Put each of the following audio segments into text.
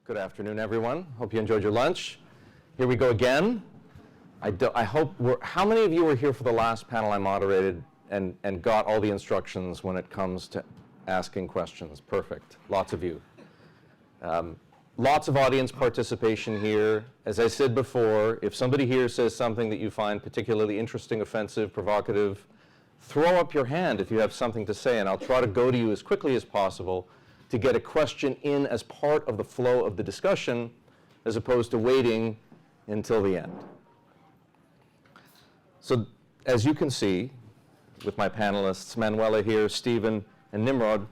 Good afternoon, everyone. Hope you enjoyed your lunch. Here we go again. I hope how many of you were here for the last panel I moderated and got all the instructions when it comes to asking questions? Perfect. Lots of you. Lots of audience participation here. As I said before, if somebody here says something that you find particularly interesting, offensive, provocative, throw up your hand if you have something to say, and I'll try to go to you as quickly as possible to get a question in as part of the flow of the discussion, as opposed to waiting until the end. So as you can see, with my panelists, Manuela here, Stephen, and Nimrod,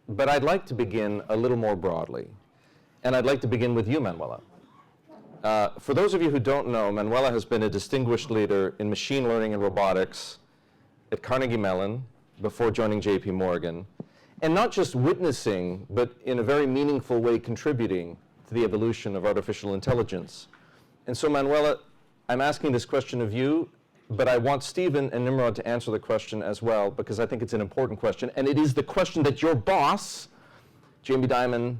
but I'd like to begin a little more broadly. And I'd like to begin with you, Manuela. For those of you who don't know, Manuela has been a distinguished leader in machine learning and robotics at Carnegie Mellon before joining JP Morgan, and not just witnessing, but in a very meaningful way contributing to the evolution of artificial intelligence. And so, Manuela, I'm asking this question of you, but I want Stephen and Nimrod to answer the question as well, because I think it's an important question, and it is the question that your boss, Jamie Dimon,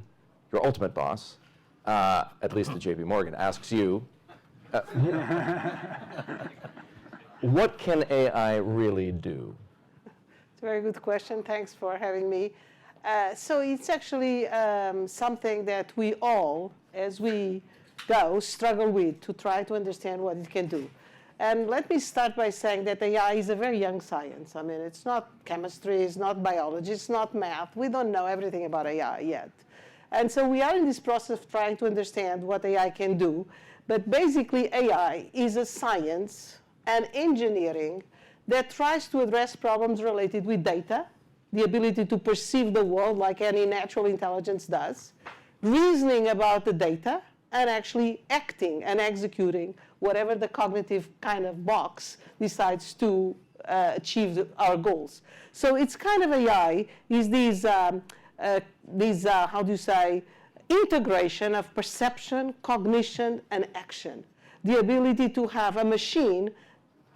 your ultimate boss, at least at JP Morgan, asks you. What can AI really do? It's a very good question. Thanks for having me. So it's actually something that we all, as we go, struggle with to try to understand what it can do. And let me start by saying that AI is a very young science. I mean, it's not chemistry, it's not biology, it's not math. We don't know everything about AI yet. And so we are in this process of trying to understand what AI can do. But basically, AI is a science and engineering that tries to address problems related with data, the ability to perceive the world like any natural intelligence does, reasoning about the data, and actually acting and executing whatever the cognitive kind of box decides to achieve our goals. So it's kind of AI is these how do you say, integration of perception, cognition, and action. The ability to have a machine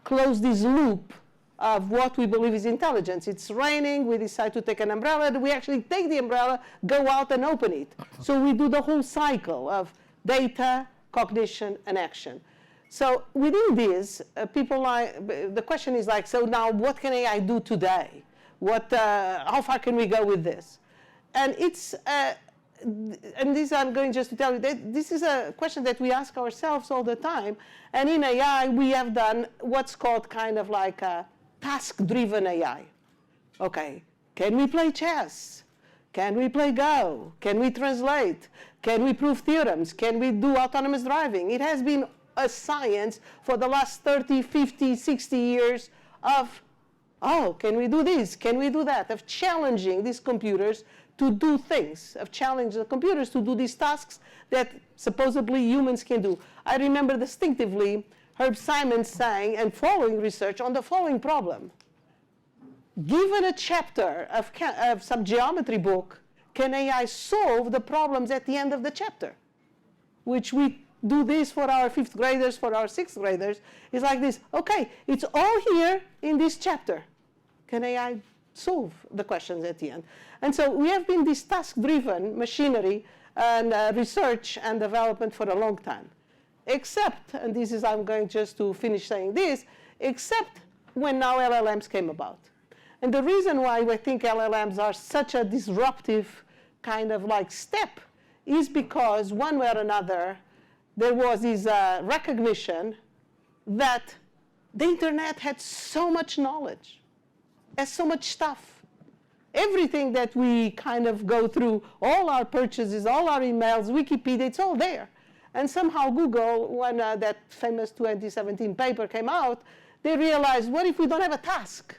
close this loop of what we believe is intelligence. It's raining, we decide to take an umbrella, we actually take the umbrella, go out and open it. So we do the whole cycle of data, cognition, and action. So within this, the question is like, so now what can AI do today? How far can we go with this? And it's, and this I'm going just to tell you, that this is a question that we ask ourselves all the time. And in AI, we have done what's called kind of like a task-driven AI. Okay, can we play chess? Can we play Go? Can we translate? Can we prove theorems? Can we do autonomous driving? It has been a science for the last 30, 50, 60 years of, oh, can we do this? Can we do that? Of challenging these computers to do things, of challenging the computers to do these tasks that supposedly humans can do. I remember distinctively Herb Simon saying, and following research on the following problem. Given a chapter of some geometry book, can AI solve the problems at the end of the chapter? Which we do this for our 5th graders, for our 6th graders. It's like this, okay, it's all here in this chapter. Can AI solve the questions at the end? And so we have been this task-driven machinery and research and development for a long time. Except, and this is, I'm going just to finish saying this, except when now LLMs came about. And the reason why I think LLMs are such a disruptive kind of like step is because one way or another, there was this recognition that the internet had so much knowledge, has so much stuff. Everything that we kind of go through, all our purchases, all our emails, Wikipedia, it's all there. And somehow Google, when that famous 2017 paper came out, they realized, what if we don't have a task?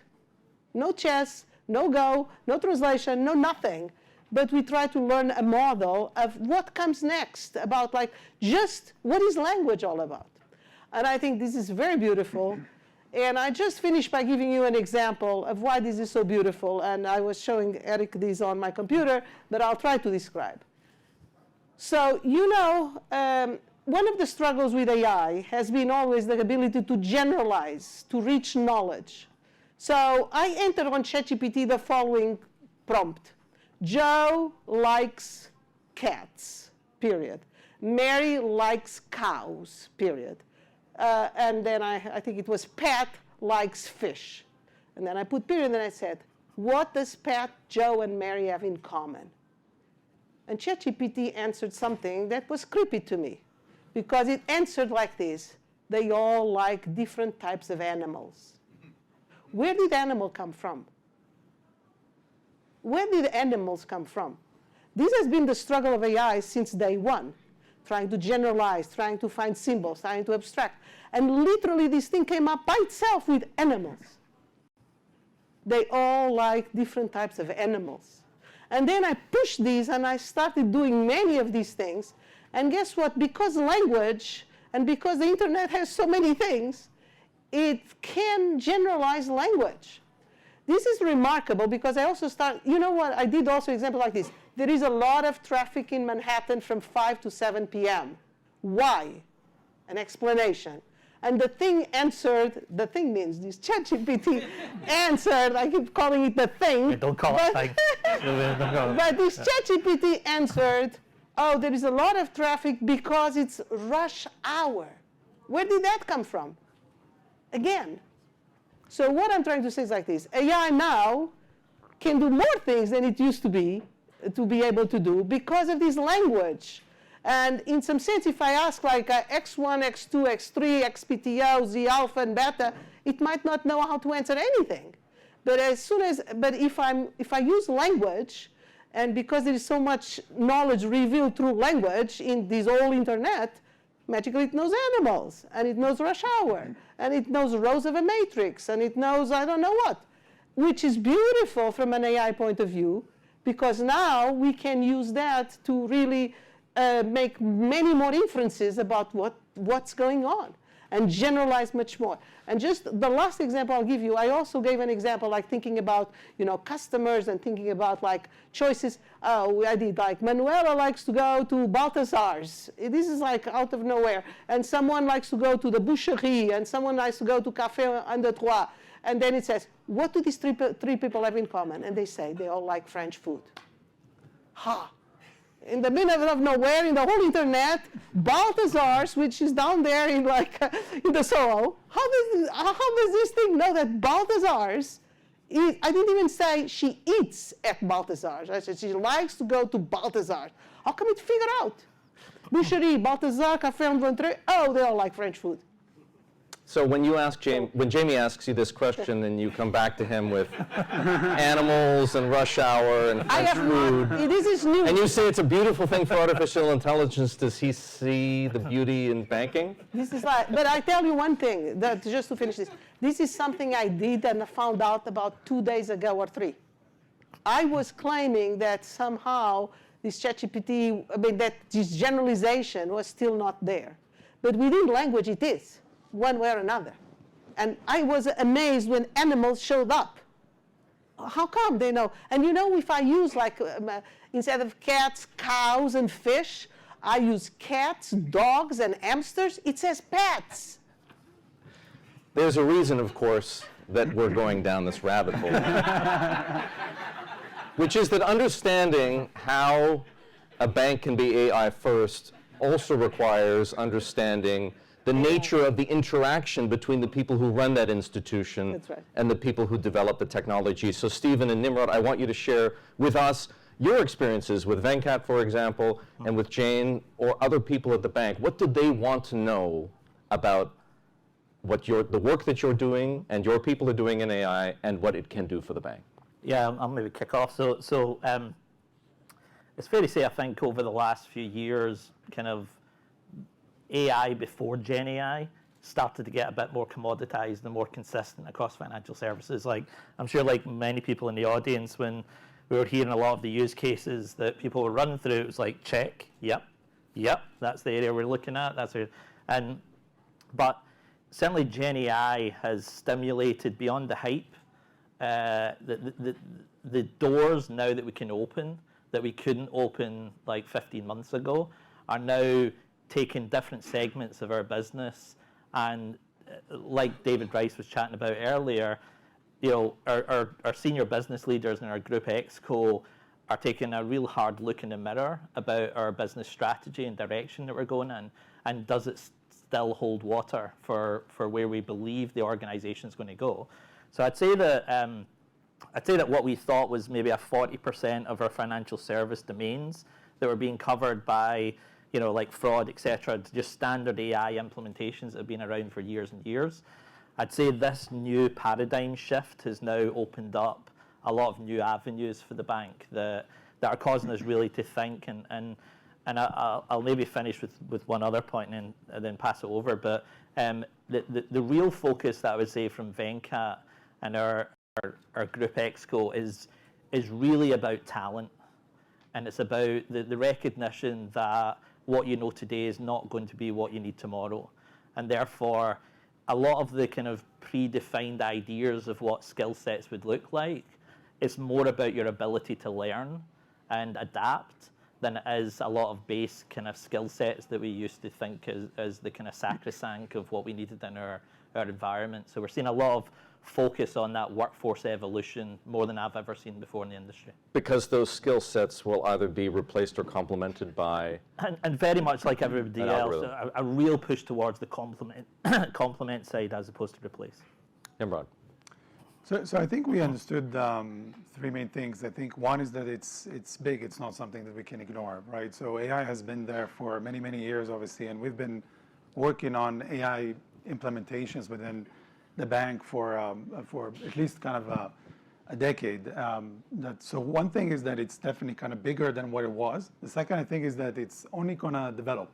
No chess, no Go, no translation, no nothing. But we try to learn a model of what comes next, about like just what is language all about. And I think this is very beautiful. And I just finished by giving you an example of why this is so beautiful. And I was showing Erik this on my computer, but I'll try to describe. So, you know, one of the struggles with AI has been always the ability to generalize, to reach knowledge. So I entered on ChatGPT the following prompt. Joe likes cats, period. Mary likes cows, period. And then I think it was Pat likes fish. And then I put period, and then I said, what does Pat, Joe, and Mary have in common? And ChatGPT answered something that was creepy to me, because it answered like this: they all like different types of animals. Where did animal come from? Where did animals come from? This has been the struggle of AI since day one, trying to generalize, trying to find symbols, trying to abstract. And literally this thing came up by itself with animals. They all like different types of animals. And then I pushed these and I started doing many of these things. And guess what? Because language and because the internet has so many things, it can generalize language. This is remarkable because I also you know what? I did also example like this. There is a lot of traffic in Manhattan from 5 to 7 p.m. Why? An explanation. And the thing answered, the thing means this ChatGPT answered, I keep calling it the thing. Don't call it thing. But this ChatGPT answered, oh, there is a lot of traffic because it's rush hour. Where did that come from? Again. So what I'm trying to say is like this. AI now can do more things than it used to be able to do because of this language. And in some sense, if I ask like X1, X2, X3, XPTO, Z alpha, and beta, it might not know how to answer anything. But if I use language, and because there is so much knowledge revealed through language in this whole internet, magically it knows animals, and it knows rush hour, and it knows rows of a matrix, and it knows I don't know what, which is beautiful from an AI point of view, because now we can use that to really make many more inferences about what's going on and generalize much more. And just the last example I'll give you, I also gave an example like thinking about, customers and thinking about like choices. I did like Manuela likes to go to Balthazar's. This is like out of nowhere. And someone likes to go to the Boucherie, and someone likes to go to Café un deux trois. And then it says, what do these three people have in common? And they say they all like French food. Ha! In the middle of nowhere, in the whole internet, Balthazar's, which is down there in in the Soho. How does this thing know that Balthazar's? I didn't even say she eats at Balthazar's. I said she likes to go to Balthazar's. How come it figured out? Boucherie, Balthazar, Café un deux trois. Oh, they all like French food. So when Jamie asks you this question and you come back to him with animals and rush hour and French food, this is new. And you say it's a beautiful thing for artificial intelligence, does he see the beauty in banking? This is but I tell you one thing, just to finish this. This is something I did and I found out about 2 days ago or 3. I was claiming that somehow this ChatGPT, that this generalization was still not there. But within language it is, one way or another. And I was amazed when animals showed up. How come they know? And if I use instead of cats, cows, and fish, I use cats, dogs, and hamsters, it says pets. There's a reason, of course, that we're going down this rabbit hole. Which is that understanding how a bank can be AI first also requires understanding the nature of the interaction between the people who run that institution and the people who develop the technology. So Stephen and Nimrod, I want you to share with us your experiences with Venkat, for example, and with Jane or other people at the bank. What did they want to know about the work that you're doing and your people are doing in AI and what it can do for the bank? Yeah, I'll maybe kick off. So it's fair to say, I think, over the last few years, kind of AI before Gen AI started to get a bit more commoditized and more consistent across financial services. I'm sure many people in the audience, when we were hearing a lot of the use cases that people were running through, it was like, check, yep, that's the area we're looking at. But certainly Gen AI has stimulated beyond the hype, the doors now that we can open, that we couldn't open 15 months ago, are now taking different segments of our business, and like David Rice was chatting about earlier, our senior business leaders in our Group Exco are taking a real hard look in the mirror about our business strategy and direction that we're going in, and does it still hold water for where we believe the organization is going to go. So I'd say that what we thought was maybe a 40% of our financial service domains that were being covered by, like fraud, et cetera, just standard AI implementations that have been around for years and years. I'd say this new paradigm shift has now opened up a lot of new avenues for the bank that are causing us really to think. And I'll maybe finish with one other point and then pass it over. But the real focus that I would say from Venkat and our Group Exco is really about talent. And it's about the recognition that what you know today is not going to be what you need tomorrow. And therefore, a lot of the kind of predefined ideas of what skill sets would look like, it's more about your ability to learn and adapt than it is a lot of base kind of skill sets that we used to think as the kind of sacrosanct of what we needed in our environment. So we're seeing a lot of focus on that workforce evolution more than I've ever seen before in the industry. Because those skill sets will either be replaced or complemented by... And very much like everybody else, algorithm. a real push towards the complement side as opposed to replace. Imran. So I think we understood three main things. I think one is that it's big. It's not something that we can ignore, right? So AI has been there for many, many years, obviously, and we've been working on AI implementations within the bank for at least kind of a decade. So one thing is that it's definitely kind of bigger than what it was. The second, I think, is that it's only going to develop.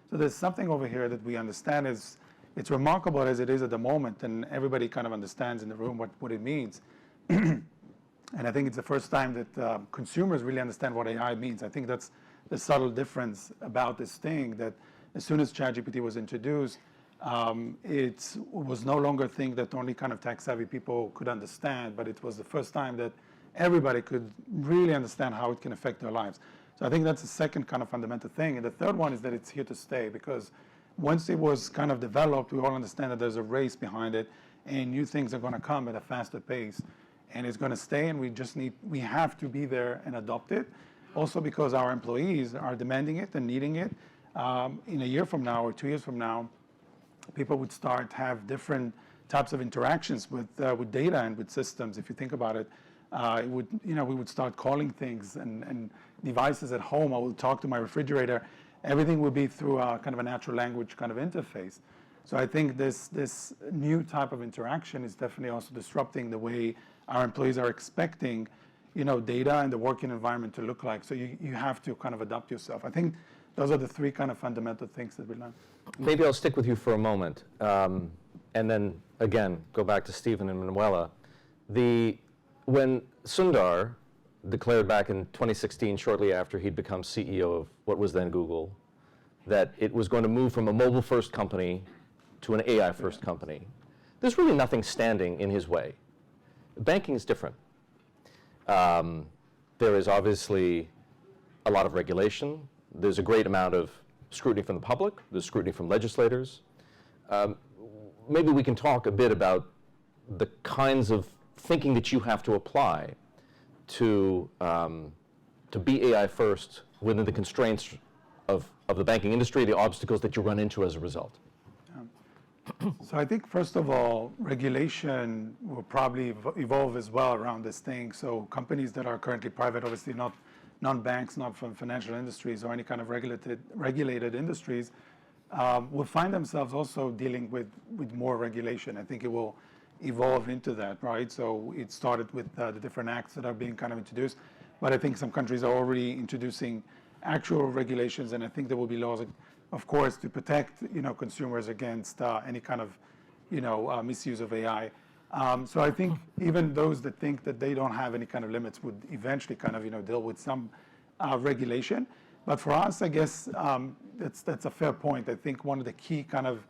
So there's something over here that we understand is, it's remarkable as it is at the moment, and everybody kind of understands in the room what it means. And I think it's the first time that consumers really understand what AI means. I think that's the subtle difference about this thing, that as soon as ChatGPT was introduced, it was no longer a thing that only kind of tech-savvy people could understand, but it was the first time that everybody could really understand how it can affect their lives. So I think that's the second kind of fundamental thing. And the third one is that it's here to stay, because once it was kind of developed, we all understand that there's a race behind it, and new things are going to come at a faster pace, and it's going to stay, and we have to be there and adopt it. Also because our employees are demanding it and needing it. In a year from now or 2 years from now, people would start have different types of interactions with data and with systems. If you think about it, we would start calling things and devices at home. I will talk to my refrigerator. Everything would be through kind of a natural language kind of interface. So I think this new type of interaction is definitely also disrupting the way our employees are expecting, data and the working environment to look like. So you have to kind of adapt yourself. I think those are the three kind of fundamental things that we learned. Maybe I'll stick with you for a moment, and then again go back to Stephen and Manuela. When Sundar declared back in 2016, shortly after he'd become CEO of what was then Google, that it was going to move from a mobile-first company to an AI-first company, there's really nothing standing in his way. Banking is different. There is obviously a lot of regulation. There's a great amount of scrutiny from the public. There's scrutiny from legislators. Maybe we can talk a bit about the kinds of thinking that you have to apply to be AI first within the constraints of the banking industry, the obstacles that you run into as a result. So I think, first of all, regulation will probably evolve as well around this thing. So companies that are currently private, obviously not non-banks, not from financial industries or any kind of regulated industries, will find themselves also dealing with more regulation. I think it will evolve into that, right? So it started with the different acts that are being kind of introduced, but I think some countries are already introducing actual regulations, and I think there will be laws, of course, to protect consumers against any kind of misuse of AI. So I think even those that think that they don't have any kind of limits would eventually kind of deal with some regulation. But for us, I guess that's a fair point. I think one of the key kind of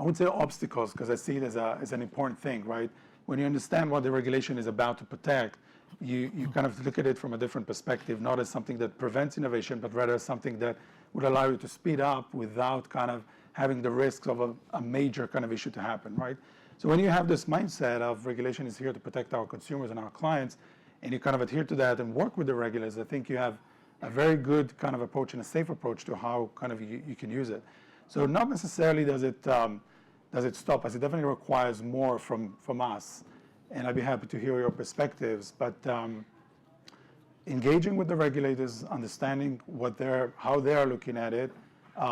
I wouldn't say obstacles, because I see it as an important thing, right? When you understand what the regulation is about to protect, you kind of look at it from a different perspective, not as something that prevents innovation, but rather something that would allow you to speed up without kind of having the risks of a major kind of issue to happen, right? So when you have this mindset of regulation is here to protect our consumers and our clients, and you kind of adhere to that and work with the regulators, I think you have a very good kind of approach and a safe approach to how kind of you can use it. So not necessarily does it stop us. It definitely requires more from us, and I'd be happy to hear your perspectives. But engaging with the regulators, understanding how they are looking at it.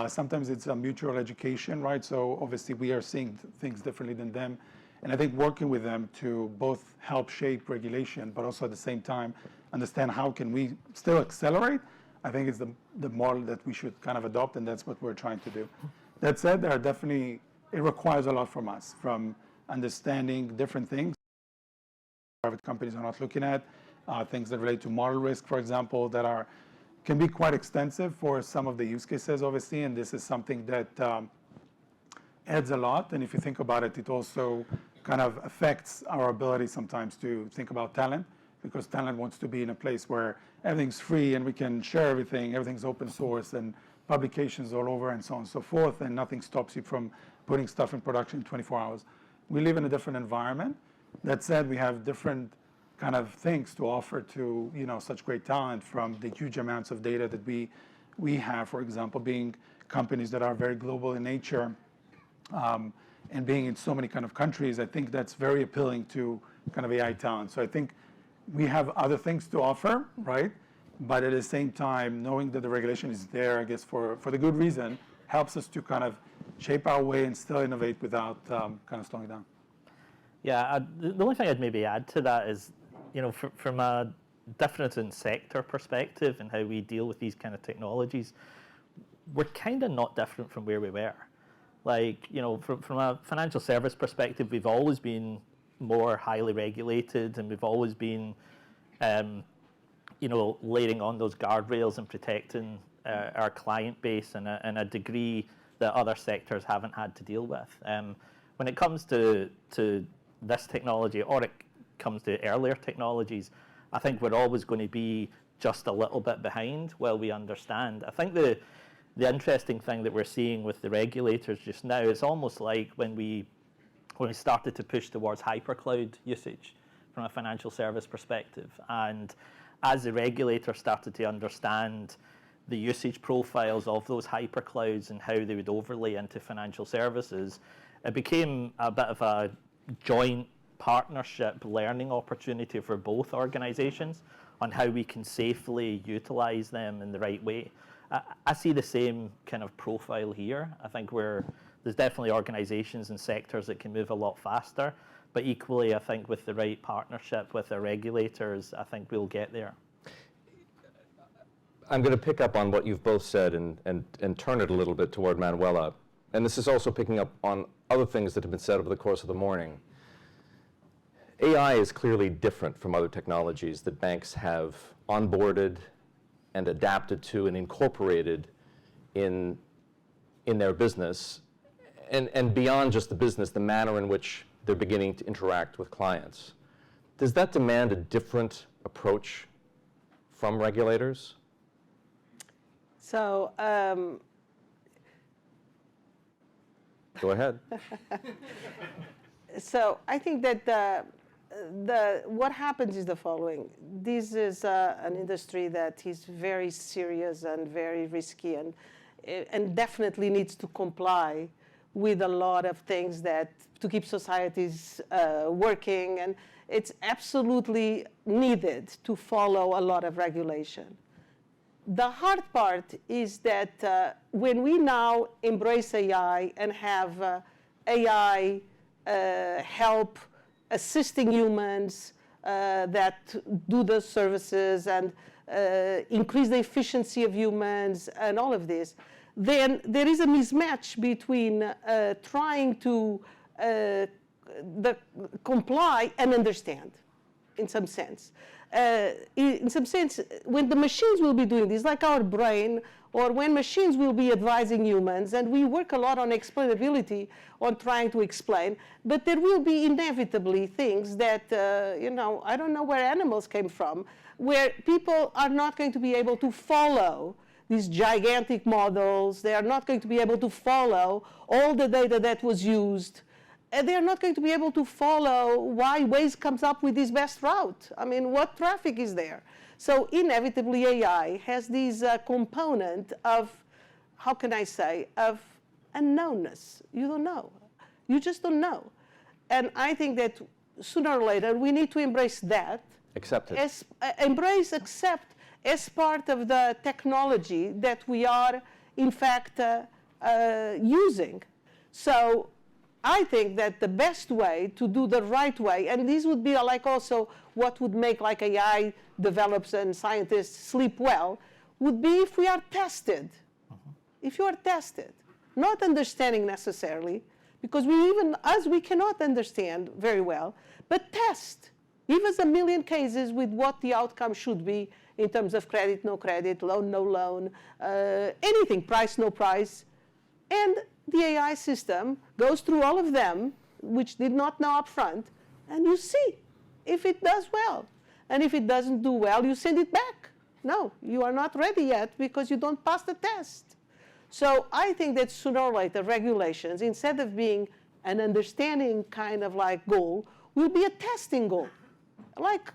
Sometimes it's a mutual education, right? So obviously we are seeing things differently than them. And I think working with them to both help shape regulation, but also at the same time understand how can we still accelerate, I think is the model that we should kind of adopt, and that's what we're trying to do. That said, it requires a lot from us, from understanding different things private companies are not looking at, things that relate to model risk, for example, that can be quite extensive for some of the use cases, obviously, and this is something that adds a lot. And if you think about it, it also kind of affects our ability sometimes to think about talent, because talent wants to be in a place where everything's free and we can share everything, everything's open source and publications all over and so on and so forth, and nothing stops you from putting stuff in production in 24 hours. We live in a different environment. That said, we have different kind of things to offer to such great talent, from the huge amounts of data that we have, for example, being companies that are very global in nature, and being in so many kind of countries. I think that's very appealing to kind of AI talent. So I think we have other things to offer, right? But at the same time, knowing that the regulation is there, I guess for the good reason, helps us to kind of shape our way and still innovate without kind of slowing down. Yeah, the only thing I'd maybe add to that is, from a difference in sector perspective and how we deal with these kind of technologies, we're kind of not different from where we were. Like, from a financial service perspective, we've always been more highly regulated, and we've always been, layering on those guardrails and protecting our client base in a degree that other sectors haven't had to deal with. When it comes to this technology, or it comes to earlier technologies, I think we're always going to be just a little bit behind while we understand. I think the interesting thing that we're seeing with the regulators just now is almost like when we started to push towards hypercloud usage from a financial service perspective. And as the regulator started to understand the usage profiles of those hyperclouds and how they would overlay into financial services, it became a bit of a joint partnership learning opportunity for both organizations on how we can safely utilize them in the right way. I see the same kind of profile here. I think there's definitely organizations and sectors that can move a lot faster, but equally, I think with the right partnership with the regulators, I think we'll get there. I'm going to pick up on what you've both said and turn it a little bit toward Manuela. And this is also picking up on other things that have been said over the course of the morning. AI is clearly different from other technologies that banks have onboarded and adapted to and incorporated in their business, and beyond just the business, the manner in which they're beginning to interact with clients. Does that demand a different approach from regulators? So, Go ahead. So I think that what happens is the following. This is an industry that is very serious and very risky, and definitely needs to comply with a lot of things to keep societies working, and it's absolutely needed to follow a lot of regulation. The hard part is that when we now embrace AI and have AI help assisting humans that do the services and increase the efficiency of humans and all of this, then there is a mismatch between trying to comply and understand, in some sense. In some sense, when the machines will be doing this, like our brain, or when machines will be advising humans, and we work a lot on explainability, on trying to explain, but there will be inevitably things that, I don't know where animals came from, where people are not going to be able to follow these gigantic models. They are not going to be able to follow all the data that was used. And they're not going to be able to follow why Waze comes up with this best route. I mean, what traffic is there? So inevitably AI has this component of, how can I say, of unknownness. You don't know. You just don't know. And I think that sooner or later we need to embrace that. Accept it. Accept as part of the technology that we are, in fact, using. So I think that the best way to do the right way, and this would be like also what would make like AI developers and scientists sleep well, would be if we are tested. If you are tested, not understanding necessarily, because we cannot understand very well, but test. Give us 1 million cases with what the outcome should be in terms of credit, no credit, loan, no loan, anything, price, no price. And the AI system goes through all of them, which did not know up front, and you see if it does well. And if it doesn't do well, you send it back. No, you are not ready yet because you don't pass the test. So I think that sooner or later, regulations, instead of being an understanding kind of like goal, will be a testing goal. Like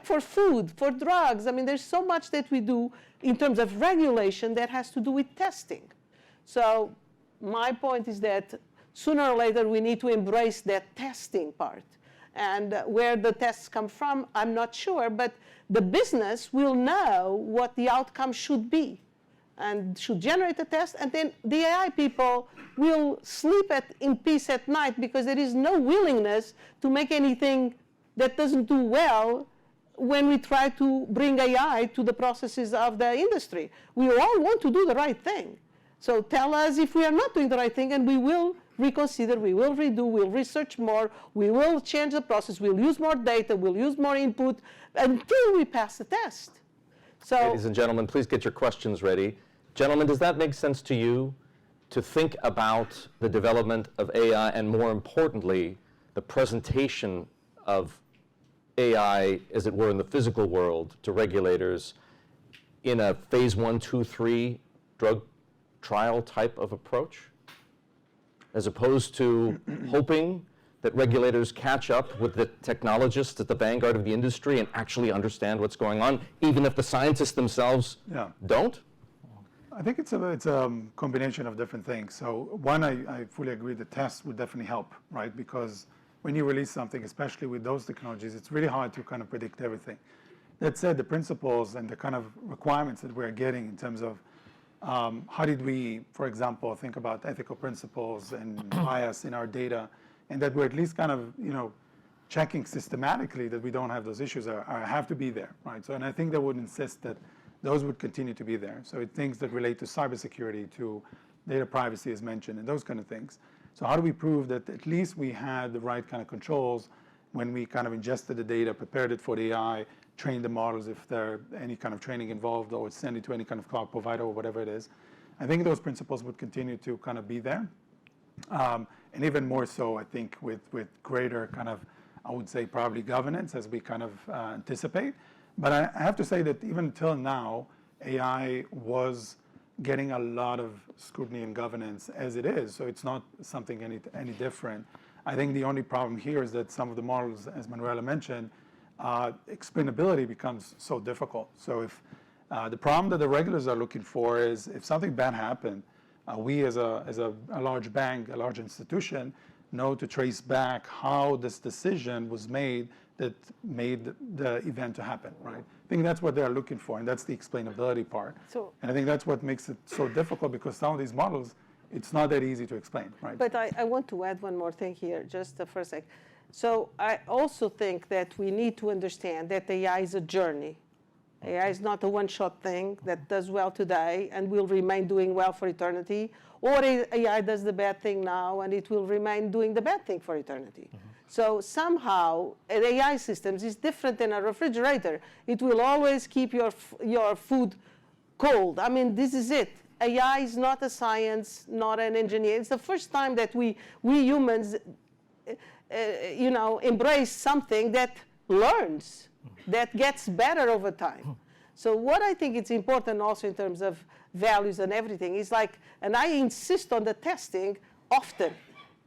for food, for drugs. I mean, there's so much that we do in terms of regulation that has to do with testing. So my point is that sooner or later we need to embrace that testing part. And where the tests come from, I'm not sure, but the business will know what the outcome should be and should generate a test, and then the AI people will sleep in peace at night because there is no willingness to make anything that doesn't do well when we try to bring AI to the processes of the industry. We all want to do the right thing. So tell us if we are not doing the right thing, and we will reconsider, we will redo, we'll research more, we will change the process, we'll use more data, we'll use more input until we pass the test. So, ladies and gentlemen, please get your questions ready. Gentlemen, does that make sense to you to think about the development of AI and, more importantly, the presentation of AI, as it were, in the physical world to regulators in a phase 1, 2, 3 drug trial type of approach, as opposed to hoping that regulators catch up with the technologists at the vanguard of the industry and actually understand what's going on, even if the scientists themselves don't? I think it's a combination of different things. So one, I fully agree the tests would definitely help, right? Because when you release something, especially with those technologies, it's really hard to kind of predict everything. That said, the principles and the kind of requirements that we're getting in terms of how did we, for example, think about ethical principles and bias in our data, and that we're at least kind of, checking systematically that we don't have those issues have to be there, right? So, and I think they would insist that those would continue to be there. So things that relate to cybersecurity, to data privacy as mentioned, and those kind of things. So how do we prove that at least we had the right kind of controls when we kind of ingested the data, prepared it for the AI, trained the models if there any kind of training involved, or send it to any kind of cloud provider or whatever it is. I think those principles would continue to kind of be there. And even more so, I think, with greater kind of, I would say, probably governance as we kind of anticipate. But I have to say that even till now, AI was getting a lot of scrutiny and governance as it is. So it's not something any different. I think the only problem here is that some of the models, as Manuela mentioned, explainability becomes so difficult. So if the problem that the regulators are looking for is if something bad happened, we as a large bank, a large institution, know to trace back how this decision was made that made the event to happen, right? I think that's what they're looking for, and that's the explainability part. And I think that's what makes it so difficult, because some of these models, it's not that easy to explain, right? But I want to add one more thing here, just for a sec. So I also think that we need to understand that AI is a journey. AI is not a one-shot thing that does well today and will remain doing well for eternity, or AI does the bad thing now and it will remain doing the bad thing for eternity. So somehow, an AI systems is different than a refrigerator. It will always keep your food cold. I mean, this is it. AI is not a science, not an engineer. It's the first time that we humans, embrace something that learns, that gets better over time. So what I think it's important also in terms of values and everything is like, and I insist on the testing often,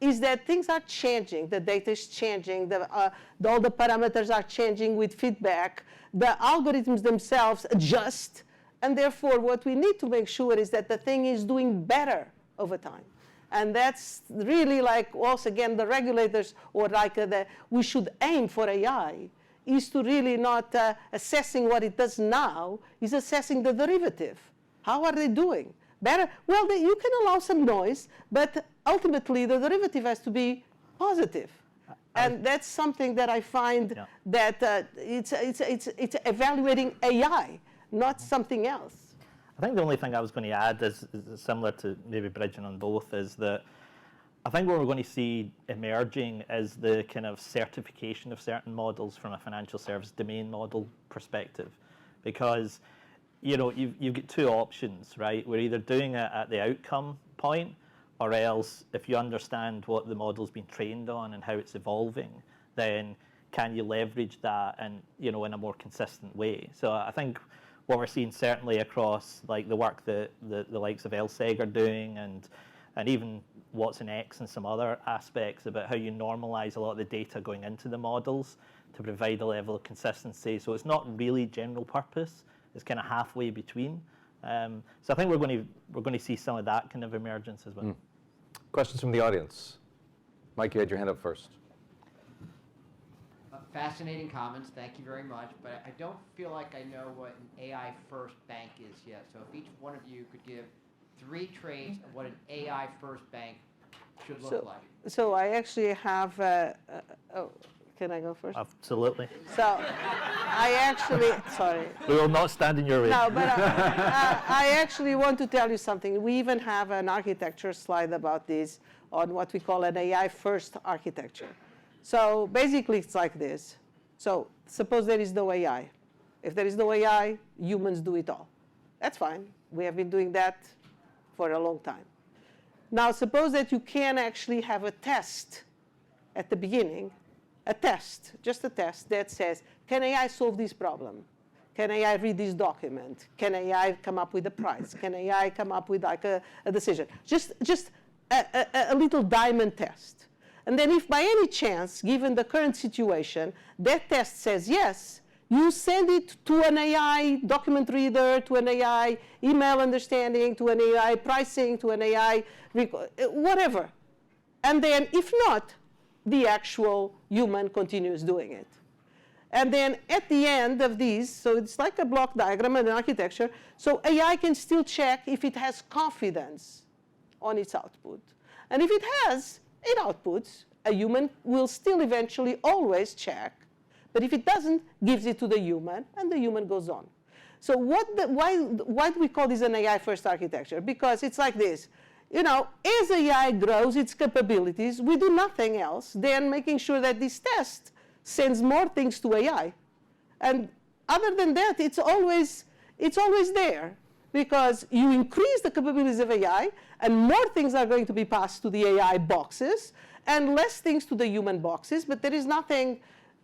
is that things are changing. The data is changing. All the parameters are changing with feedback. The algorithms themselves adjust. And therefore, what we need to make sure is that the thing is doing better over time. And that's really like, once again, the regulators, or like we should aim for AI, is to really not assessing what it does now, is assessing the derivative. How are they doing? Better? Well, you can allow some noise, but ultimately the derivative has to be positive. And that's something that I find that it's evaluating AI, not something else. I think the only thing I was going to add is similar to maybe bridging on both, is that I think what we're going to see emerging is the kind of certification of certain models from a financial service domain model perspective. Because, you know, you've got two options, right? We're either doing it at the outcome point, or else if you understand what the model's been trained on and how it's evolving, then can you leverage that and, you know, in a more consistent way? So I think what we're seeing certainly across like the work that the likes of LSEG are doing, and even Watson X and some other aspects about how you normalize a lot of the data going into the models to provide a level of consistency. So it's not really general purpose; it's kind of halfway between. So I think we're going to see some of that kind of emergence as well. Questions from the audience? Mike, you had your hand up first. Fascinating comments, thank you very much, but I don't feel like I know what an AI first bank is yet. So if each one of you could give 3 traits of what an AI first bank should look like. So I actually have, oh, can I go first? Absolutely. So I actually, sorry. We will not stand in your way. No, but I actually want to tell you something. We even have an architecture slide about this on what we call an AI first architecture. So basically it's like this. So suppose there is no AI. If there is no AI, humans do it all. That's fine. We have been doing that for a long time. Now suppose that you can actually have a test at the beginning, a test, just a test that says, can AI solve this problem? Can AI read this document? Can AI come up with a price? Can AI come up with like a decision? Just a little diamond test. And then if by any chance, given the current situation, that test says yes, you send it to an AI document reader, to an AI email understanding, to an AI pricing, to an AI, whatever. And then if not, the actual human continues doing it. And then at the end of these, so it's like a block diagram and an architecture, so AI can still check if it has confidence on its output. And if it has, it outputs, a human will still eventually always check, but if it doesn't, gives it to the human, and the human goes on. So why do we call this an AI first architecture? Because it's like this, you know, as AI grows its capabilities, we do nothing else than making sure that this test sends more things to AI. And other than that, it's always there, because you increase the capabilities of AI, and more things are going to be passed to the AI boxes, and less things to the human boxes, but there is nothing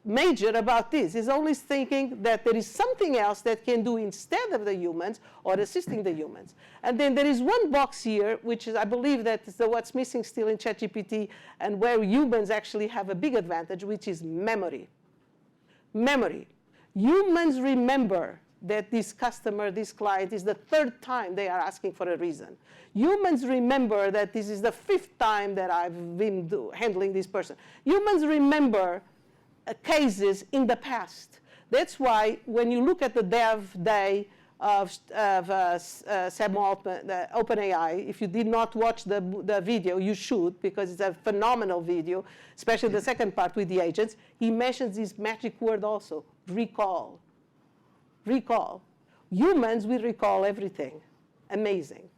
major about this. It's always thinking that there is something else that can do instead of the humans or assisting the humans. And then there is one box here, which is, I believe that is what's missing still in ChatGPT, and where humans actually have a big advantage, which is memory. Memory. Humans remember that this customer, this client, is the 3rd time they are asking for a reason. Humans remember that this is the 5th time that I've been handling this person. Humans remember cases in the past. That's why when you look at the dev day of Sam Altman, OpenAI, if you did not watch the video, you should, because it's a phenomenal video, especially the second part with the agents. He mentions this magic word also, recall. Recall. Humans will recall everything. Amazing.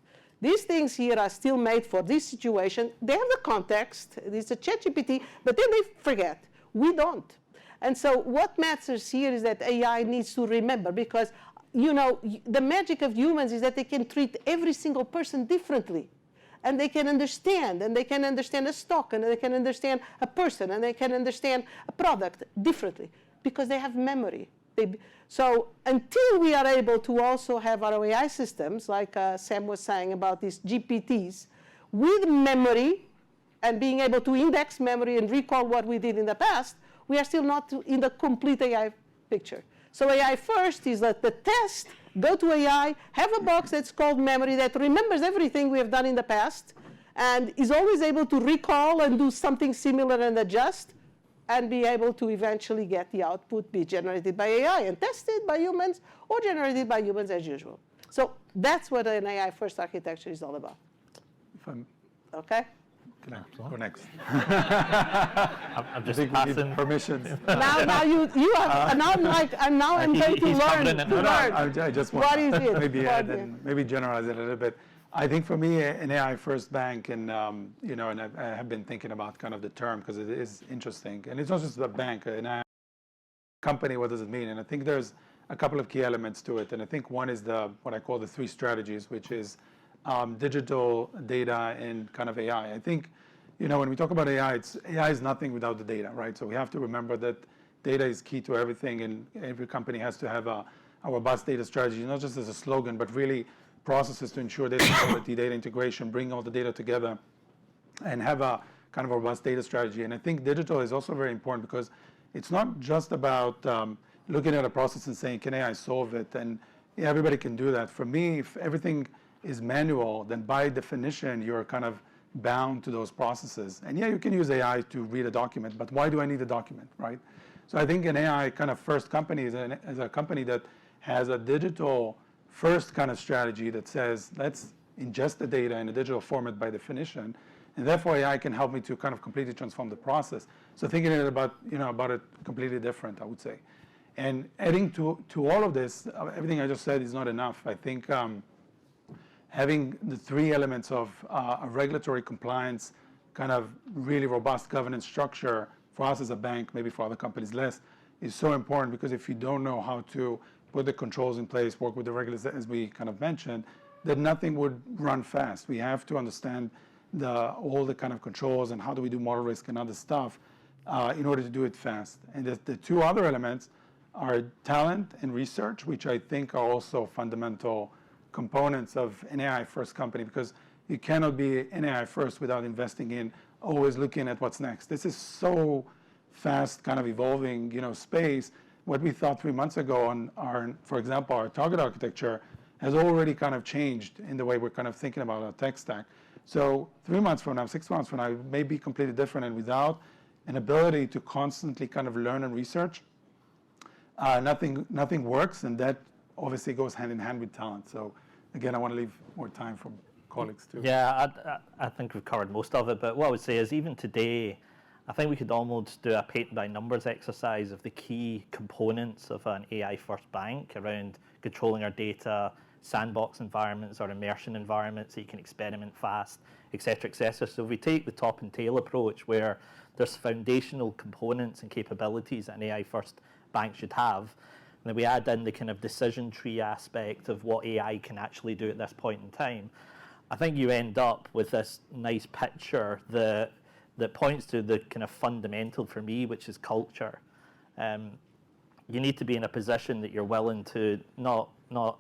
These things here are still made for this situation. They have the context. It's a ChatGPT, but then they forget. We don't. And so what matters here is that AI needs to remember, because, you know, the magic of humans is that they can treat every single person differently. And they can understand a stock, and they can understand a person, and they can understand a product differently, because they have memory. So until we are able to also have our AI systems, like Sam was saying about these GPTs, with memory and being able to index memory and recall what we did in the past, we are still not in the complete AI picture. So AI first is that the test, go to AI, have a box that's called memory that remembers everything we have done in the past and is always able to recall and do something similar and adjust and be able to eventually get the output be generated by AI and tested by humans or generated by humans as usual. So that's what an AI first architecture is all about. If I'm, Okay? can I go next? I'm just I think we passing. need permissions. Now you are, now I'm going to He's learn. covering it now. I just want What is to it? maybe What add is and maybe generalize it a little bit. I think for me, an AI first bank, and you know, and I have been thinking about kind of the term because it is interesting, and it's not just a bank, an AI company. What does it mean? And I think there's a couple of key elements to it, and I think one is what I call the three strategies, which is digital, data, and kind of AI. I think, you know, when we talk about AI, AI is nothing without the data, right? So we have to remember that data is key to everything, and every company has to have a robust data strategy, not just as a slogan, but really processes to ensure data quality, data integration, bring all the data together, and have a kind of a robust data strategy. And I think digital is also very important because it's not just about looking at a process and saying, can AI solve it? And yeah, everybody can do that. For me, if everything is manual, then by definition, you're kind of bound to those processes. And yeah, you can use AI to read a document, but why do I need a document, right? So I think an AI kind of first company is a company that has a digital first kind of strategy that says, let's ingest the data in a digital format by definition, and therefore AI can help me to kind of completely transform the process. So thinking about it completely different, I would say. And adding to all of this, everything I just said is not enough. I think having the three elements of a regulatory compliance, kind of really robust governance structure for us as a bank, maybe for other companies less, is so important, because if you don't know how to put the controls in place, work with the regulators, as we kind of mentioned, then nothing would run fast. We have to understand all the kind of controls and how do we do model risk and other stuff in order to do it fast. And the two other elements are talent and research, which I think are also fundamental components of an AI first company, because you cannot be an AI first without investing in always looking at what's next. This is so fast kind of evolving, space. What we thought 3 months ago on for example, our target architecture has already kind of changed in the way we're kind of thinking about our tech stack. So 3 months from now, 6 months from now, it may be completely different, and without an ability to constantly kind of learn and research, nothing works, and that obviously goes hand in hand with talent. So again, I want to leave more time for colleagues too. Yeah, I think we've covered most of it, but what I would say is even today, I think we could almost do a paint by numbers exercise of the key components of an AI first bank around controlling our data, sandbox environments or immersion environments so you can experiment fast, et cetera, et cetera. So if we take the top and tail approach where there's foundational components and capabilities that an AI first bank should have, and then we add in the kind of decision tree aspect of what AI can actually do at this point in time, I think you end up with this nice picture that points to the kind of fundamental for me, which is culture. You need to be in a position that you're willing to not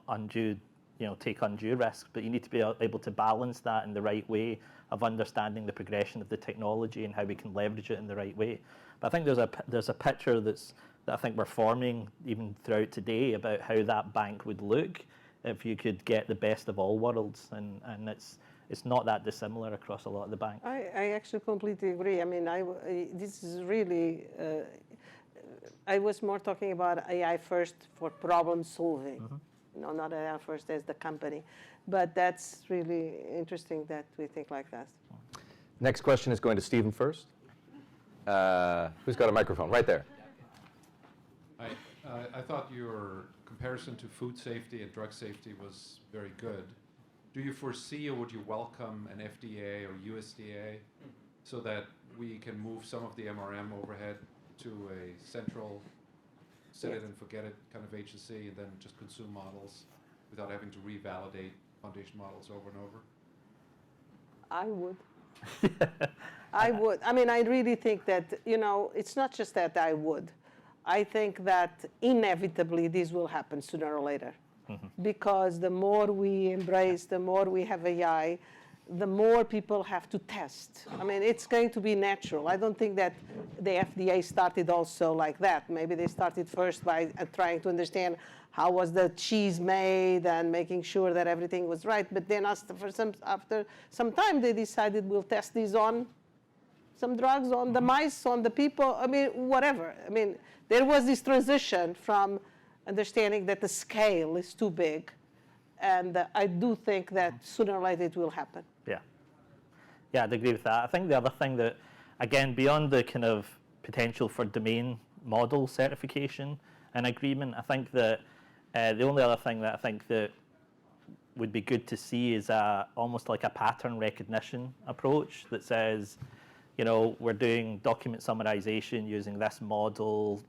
undue, take undue risks, but you need to be able to balance that in the right way of understanding the progression of the technology and how we can leverage it in the right way. But I think there's a picture that I think we're forming even throughout today about how that bank would look if you could get the best of all worlds, and it's not that dissimilar across a lot of the banks. I actually completely agree. I mean, this is really, I was more talking about AI first for problem solving, not AI first as the company. But that's really interesting that we think like that. Next question is going to Stephen first. Who's got a microphone? Right there. I thought your comparison to food safety and drug safety was very good. Do you foresee, or would you welcome an FDA or USDA so that we can move some of the MRM overhead to a central set it and forget it kind of agency, and then just consume models without having to revalidate foundation models over and over? I would. I would. I mean, I really think that, it's not just that I would. I think that inevitably this will happen sooner or later. Because the more we embrace, the more we have AI, the more people have to test. I mean, it's going to be natural. I don't think that the FDA started also like that. Maybe they started first by trying to understand how was the cheese made and making sure that everything was right. But then after some time, they decided we'll test these on some drugs, on the mice, on the people, I mean, whatever. I mean, there was this transition from understanding that the scale is too big. And I do think that sooner or later it will happen. Yeah. Yeah, I'd agree with that. I think the other thing that, again, beyond the kind of potential for domain model certification and agreement, I think that the only other thing that I think that would be good to see is almost like a pattern recognition approach that says, you know, we're doing document summarization using this model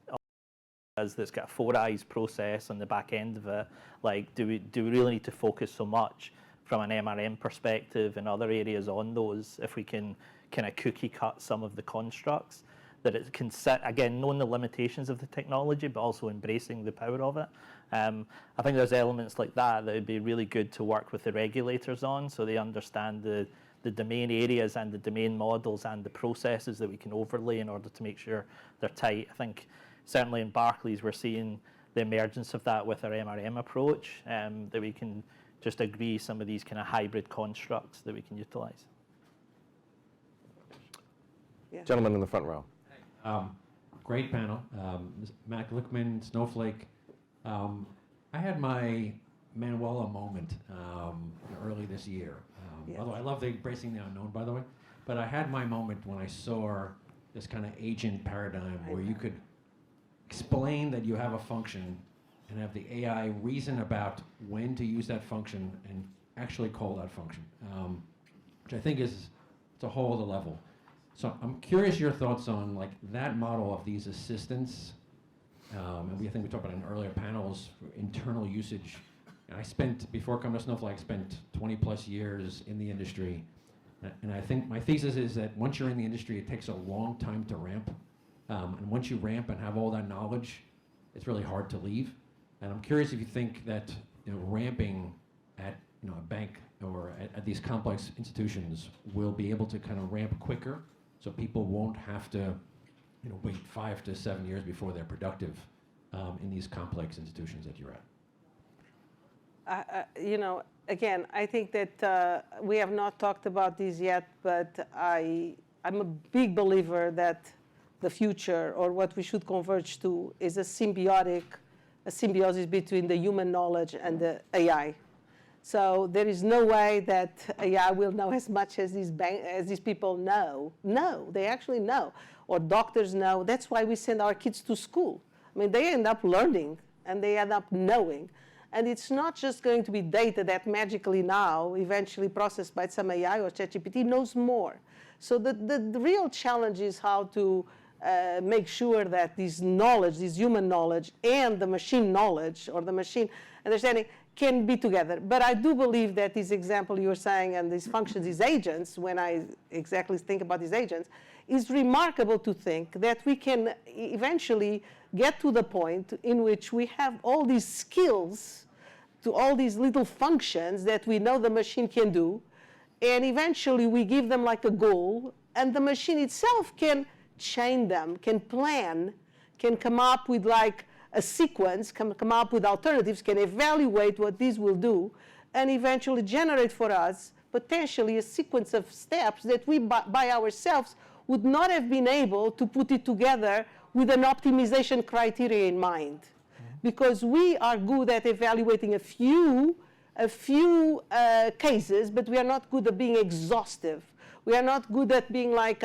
that's got a 4 eyes process on the back end of it. Like, do we really need to focus so much from an MRM perspective and other areas on those if we can kind of cookie cut some of the constructs that it can sit, again, knowing the limitations of the technology, but also embracing the power of it. I think there's elements like that would be really good to work with the regulators on so they understand the domain areas and the domain models and the processes that we can overlay in order to make sure they're tight. I think certainly in Barclays, we're seeing the emergence of that with our MRM approach, that we can just agree some of these kind of hybrid constructs that we can utilize. Yeah. Gentleman in the front row. Great panel. Matt Glickman, Snowflake. I had my Manuela moment early this year. Yes. Although I love the embracing the unknown, by the way. But I had my moment when I saw this kind of agent paradigm where you could explain that you have a function and have the AI reason about when to use that function and actually call that function, which I think is it's a whole other level. So I'm curious your thoughts on like that model of these assistants. And I think we talked about in earlier panels for internal usage. And I spent, before coming to Snowflake, I spent 20 plus years in the industry. And I think my thesis is that once you're in the industry, it takes a long time to ramp. And once you ramp and have all that knowledge, it's really hard to leave. And I'm curious if you think that ramping at a bank or at these complex institutions will be able to kind of ramp quicker, so people won't have to wait 5 to 7 years before they're productive in these complex institutions that you're at. Again, I think that we have not talked about this yet, but I'm a big believer that the future, or what we should converge to, is a symbiosis between the human knowledge and the AI. So there is no way that AI will know as much as these people know. No, they actually know, or doctors know. That's why we send our kids to school. I mean, they end up learning, and they end up knowing. And it's not just going to be data that magically now, eventually processed by some AI or ChatGPT, knows more. So the real challenge is how to make sure that this knowledge, this human knowledge, and the machine knowledge, or the machine understanding, can be together. But I do believe that this example you were saying, and these functions, these agents, when I exactly think about these agents, is remarkable to think that we can eventually get to the point in which we have all these skills to all these little functions that we know the machine can do, and eventually we give them like a goal, and the machine itself can chain them, can plan, can come up with like a sequence, come up with alternatives, can evaluate what these will do, and eventually generate for us potentially a sequence of steps that we by ourselves would not have been able to put it together with an optimization criteria in mind. Because we are good at evaluating a few cases, but we are not good at being exhaustive. We are not good at being like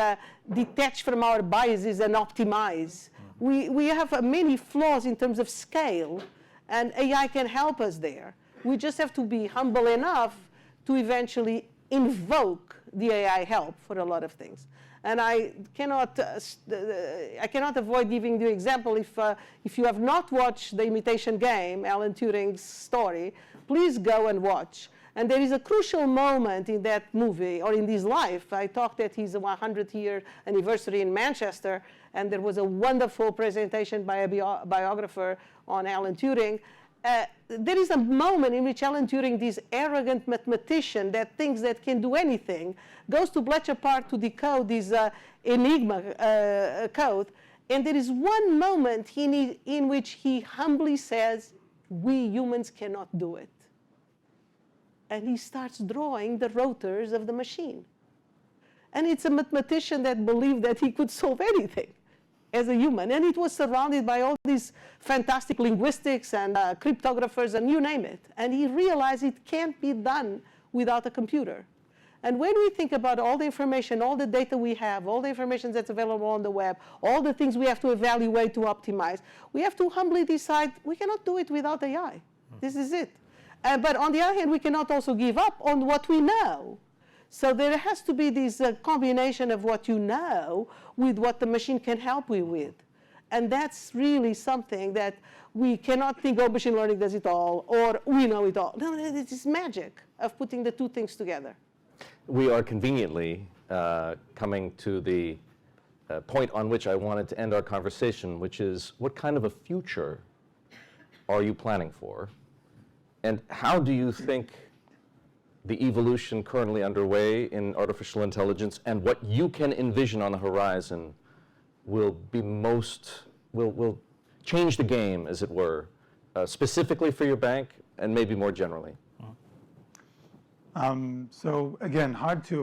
detached from our biases and optimize. We have many flaws in terms of scale, and AI can help us there. We just have to be humble enough to eventually invoke the AI help for a lot of things. And I cannot avoid giving the example. If you have not watched The Imitation Game, Alan Turing's story, please go and watch. And there is a crucial moment in that movie, or in his life. I talked at his 100th-year anniversary in Manchester, and there was a wonderful presentation by a biographer on Alan Turing. there is a moment in which Alan Turing, this arrogant mathematician that thinks that can do anything, goes to Bletchley Park to decode this Enigma code. And there is one moment in which he humbly says, we humans cannot do it. And he starts drawing the rotors of the machine. And it's a mathematician that believed that he could solve anything as a human. And it was surrounded by all these fantastic linguistics and cryptographers and you name it. And he realized it can't be done without a computer. And when we think about all the information, all the data we have, all the information that's available on the web, all the things we have to evaluate to optimize, we have to humbly decide we cannot do it without AI. This is it. But on the other hand, we cannot also give up on what we know. So there has to be this combination of what you know with what the machine can help you with. And that's really something that we cannot think, oh, machine learning does it all, or we know it all. No, it is magic of putting the two things together. We are conveniently coming to the point on which I wanted to end our conversation, which is what kind of a future are you planning for? And how do you think the evolution currently underway in artificial intelligence and what you can envision on the horizon will change the game, as it were, specifically for your bank and maybe more generally? So again,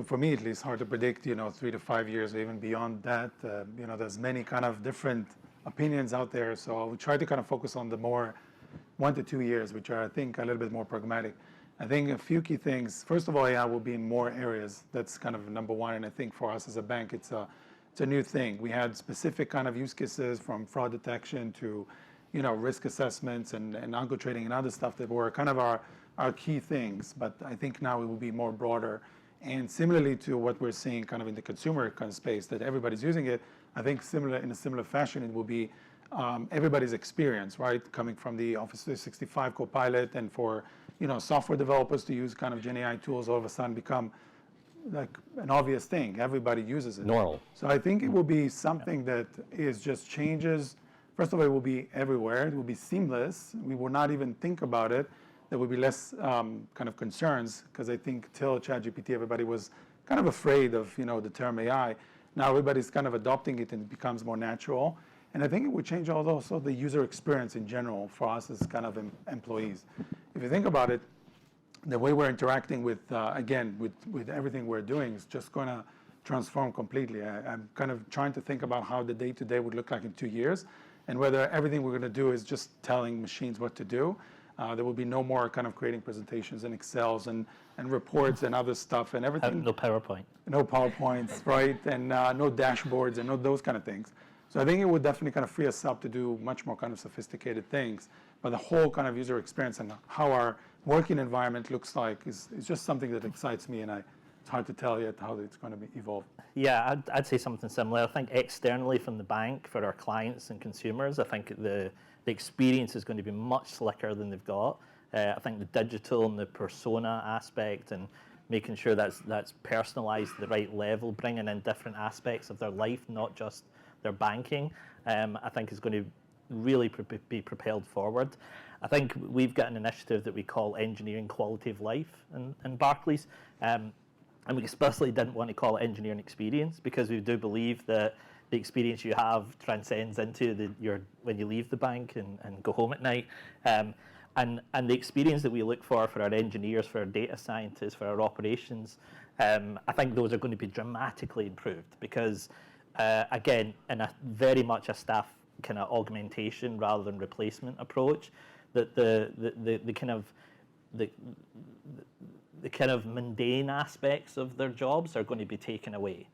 for me at least, hard to predict, 3 to 5 years or even beyond that. There's many kind of different opinions out there. So I will try to kind of focus on the more 1 to 2 years, which are, I think, a little bit more pragmatic. I think a few key things. First of all, AI will be in more areas. That's kind of number one. And I think for us as a bank, it's a new thing. We had specific kind of use cases from fraud detection to, risk assessments and algo trading and other stuff that were kind of our key things. But I think now it will be more broader. And similarly to what we're seeing kind of in the consumer kind of space, that everybody's using it, I think in a similar fashion, it will be everybody's experience, right? Coming from the Office 365 Copilot, and for software developers to use kind of Gen AI tools all of a sudden become like an obvious thing. Everybody uses it. Normal. So I think it will be something that is just changes. First of all, it will be everywhere. It will be seamless. We will not even think about it. There will be less kind of concerns, because I think till ChatGPT, everybody was kind of afraid of the term AI. Now everybody's kind of adopting it and it becomes more natural. And I think it would change also the user experience in general for us as kind of employees. If you think about it, the way we're interacting with, again, with everything we're doing is just going to transform completely. I'm kind of trying to think about how the day-to-day would look like in 2 years, and whether everything we're going to do is just telling machines what to do. There will be no more kind of creating presentations and Excels and reports and other stuff and everything. No PowerPoint. No PowerPoints, right? And no dashboards and no those kind of things. So I think it would definitely kind of free us up to do much more kind of sophisticated things. But the whole kind of user experience and how our working environment looks like is just something that excites me, and it's hard to tell yet how it's going to evolve. Yeah, I'd say something similar. I think externally from the bank, for our clients and consumers, I think the experience is going to be much slicker than they've got. I think the digital and the persona aspect and making sure that's personalized to the right level, bringing in different aspects of their life, not just their banking, I think is going to really be propelled forward. I think we've got an initiative that we call Engineering Quality of Life in Barclays. And we explicitly didn't want to call it engineering experience, because we do believe that the experience you have transcends into when you leave the bank and go home at night. And the experience that we look for our engineers, for our data scientists, for our operations, I think those are going to be dramatically improved, because again, in a very much a staff kind of augmentation rather than replacement approach, that the kind of mundane aspects of their jobs are going to be taken away,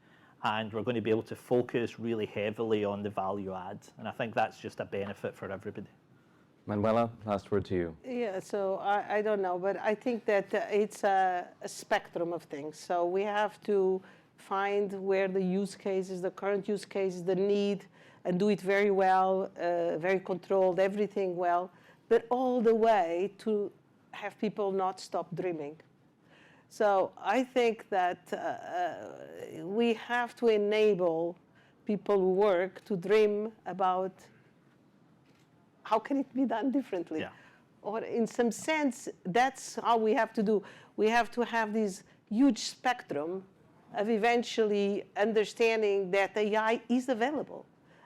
and we're going to be able to focus really heavily on the value add, and I think that's just a benefit for everybody. Manuela, last word to you. Yeah, so I don't know, but I think that it's a spectrum of things. So we have to find where the use cases, the current use cases, the need, and do it very well, very controlled, everything well, but all the way to have people not stop dreaming. So I think that we have to enable people who work to dream about how can it be done differently. Yeah. or in some sense, that's how we have to do. We have to have this huge spectrum of eventually understanding that AI is available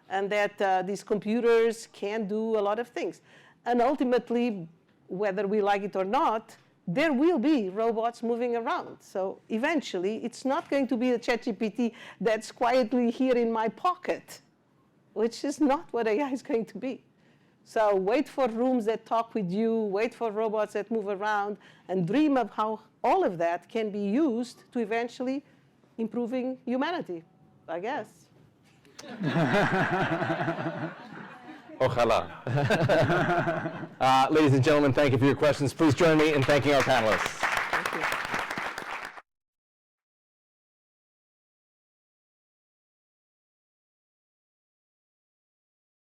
and that these computers can do a lot of things. And ultimately, whether we like it or not, there will be robots moving around. So eventually, it's not going to be a ChatGPT that's quietly here in my pocket, which is not what AI is going to be. So wait for rooms that talk with you, wait for robots that move around, and dream of how all of that can be used to eventually improving humanity, I guess. Ojalá. Ladies and gentlemen, thank you for your questions. Please join me in thanking our panelists.